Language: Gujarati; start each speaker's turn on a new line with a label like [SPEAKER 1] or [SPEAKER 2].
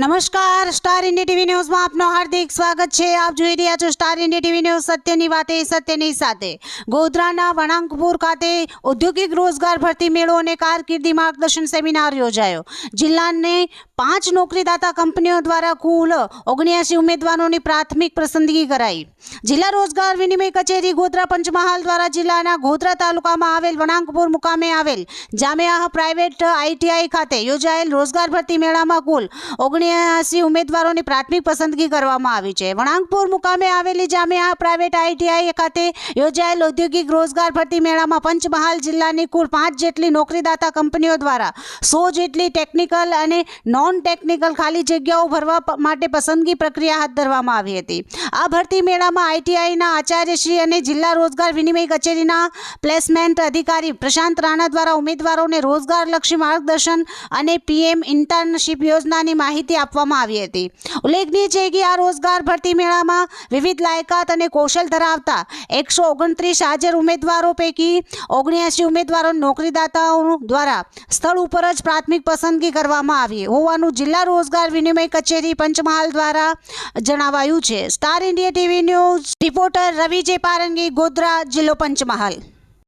[SPEAKER 1] નમસ્કાર, સ્ટાર ઇન્ડિયા ટીવી ન્યૂઝમાં આપનું હાર્દિક સ્વાગત છે। આપ જોઈ રહ્યા છો સ્ટાર ઇન્ડિયા ટીવી ન્યૂઝ, સત્યની વાતે સત્યની સાથે। ગોધરાના વણાંકપુર ખાતે ઔદ્યોગિક રોજગાર ભરતી મેળો અને કારકિર્દી માર્ગદર્શન સેમિનાર યોજાયો। જિલ્લાની 5 નોકરીદાતા કંપનીઓ દ્વારા કુલ 79 ઉમેદવારોની પ્રાથમિક પસંદગી કરાઈ। જિલ્લા રોજગાર વિનિમય કચેરી ગોધરા પંચમહાલ દ્વારા જિલ્લાના ગોધરા તાલુકામાં આવેલ વણાંકપુર મુકામે આવેલ જામિયા પ્રાઇવેટ ITI ખાતે યોજાયેલ રોજગાર ભરતી મેળામાં કુલ 79 ઉમેદવારોની પ્રાથમિક પસંદગી કરવામાં આવી છે। વણાંકપુર મુકામે આવેલી જામિયા પ્રાઇવેટ ITI ખાતે યોજાયેલ ઔદ્યોગિક રોજગાર ભરતી મેળામાં પંચમહાલ જિલ્લાની કુલ 5 જેટલી નોકરીદાતા કંપનીઓ દ્વારા 100 જેટલી ટેકનિકલ અને નોન ટેકનિકલ ખાલી જગ્યાઓ ભરવા માટે પસંદગી પ્રક્રિયા હાથ ધરવામાં આવી હતી। આ ભરતી મેળામાં ITIના આચાર્યશ્રી અને જિલ્લા રોજગાર વિનિમય કચેરીના પ્લેસમેન્ટ અધિકારી પ્રશાંત રાણા દ્વારા ઉમેદવારોને રોજગારલક્ષી માર્ગદર્શન અને PM ઇન્ટર્નશીપ યોજનાની માહિતી આપવામાં આવી હતી। ઉલ્લેખનીય છે કે આ રોજગાર ભરતી મેળામાં વિવિધ લાયકાત અને કૌશલ ધરાવતા 129 હાજર ઉમેદવારો પૈકી 79 ઉમેદવારો નોકરીદાતાઓ દ્વારા સ્થળ ઉપર જ પ્રાથમિક પસંદગી કરવામાં આવી હોવાનું જિલ્લા રોજગાર વિનિમય કચેરી પંચમહાલ દ્વારા જણાવાયું છે। Star India TV news reporter Ravi J Parangi, Godhra, જિલ્લો પંચમહાલ।